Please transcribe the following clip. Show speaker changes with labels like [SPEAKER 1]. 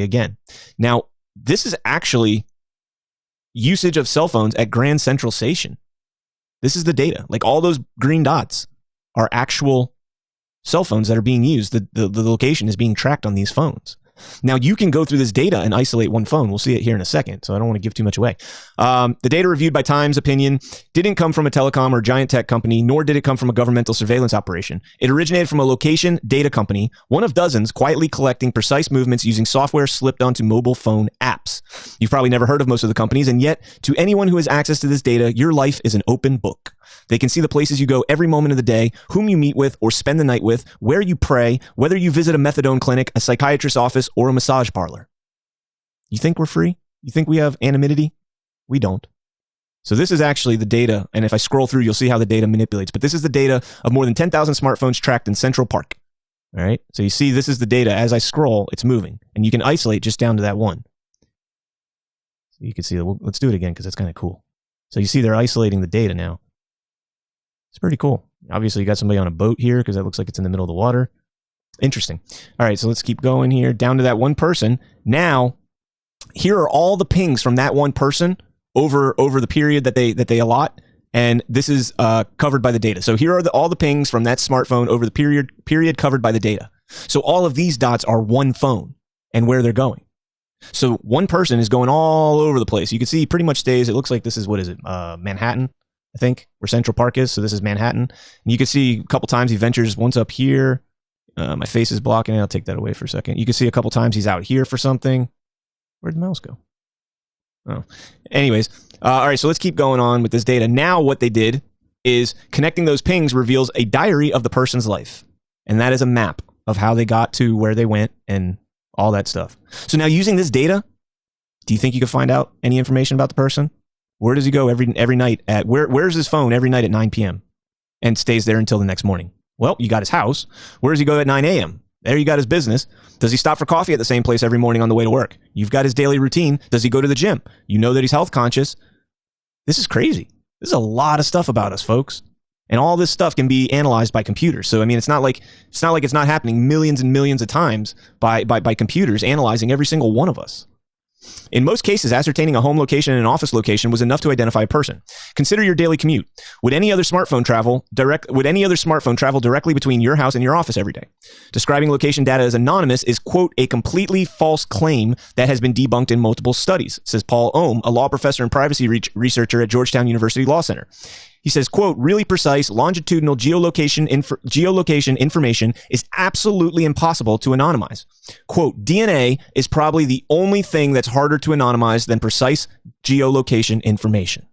[SPEAKER 1] again. Now, this is actually usage of cell phones at Grand Central Station. This is the data. Like all those green dots are actual cell phones that are being used. The location is being tracked on these phones. Now, you can go through this data and isolate one phone. We'll see it here in a second, so I don't want to give too much away. The data reviewed by Times Opinion didn't come from a telecom or giant tech company, nor did it come from a governmental surveillance operation. It originated from a location data company, one of dozens quietly collecting precise movements using software slipped onto mobile phone apps. You've probably never heard of most of the companies, and yet, to anyone who has access to this data, your life is an open book. They can see the places you go every moment of the day, whom you meet with or spend the night with, where you pray, whether you visit a methadone clinic, a psychiatrist's office, or a massage parlor. You think we're free? You think we have anonymity? We don't. So this is actually the data, and if I scroll through, you'll see how the data manipulates. But this is the data of more than 10,000 smartphones tracked in Central Park. All right? So you see this is the data. As I scroll, it's moving. And you can isolate just down to that one. So you can see, let's do it again because that's kind of cool. So you see they're isolating the data now. It's pretty cool. Obviously, you got somebody on a boat here because that looks like it's in the middle of the water. Interesting. All right, so let's keep going here. Down to that one person. Now, here are all the pings from that one person over the period that they allot, and this is covered by the data. So here are all the pings from that smartphone over the period covered by the data. So all of these dots are one phone and where they're going. So one person is going all over the place. You can see he pretty much stays. It looks like this is, what is it, Manhattan, I think, where Central Park is. So this is Manhattan. And you can see a couple times he ventures once up here. My face is blocking it. I'll take that away for a second. You can see a couple times he's out here for something. Where'd the mouse go? Oh, anyways. All right, so let's keep going on with this data. Now what they did is connecting those pings reveals a diary of the person's life. And that is a map of how they got to where they went and all that stuff. So now using this data, do you think you could find out any information about the person? Where does he go every night at, where's his phone every night at 9 p.m. and stays there until the next morning? Well, you got his house. Where does he go at 9 a.m.? There you got his business. Does he stop for coffee at the same place every morning on the way to work? You've got his daily routine. Does he go to the gym? You know that he's health conscious. This is crazy. This is a lot of stuff about us, folks. And all this stuff can be analyzed by computers. So, I mean, it's not like it's not happening millions and millions of times by computers analyzing every single one of us. In most cases, ascertaining a home location and an office location was enough to identify a person. Consider your daily commute. Would any other smartphone travel directly between your house and your office every day? Describing location data as anonymous is, quote, a completely false claim that has been debunked in multiple studies, says Paul Ohm, a law professor and privacy researcher at Georgetown University Law Center. He says, quote, really precise longitudinal geolocation information is absolutely impossible to anonymize. Quote, DNA is probably the only thing that's harder to anonymize than precise geolocation information.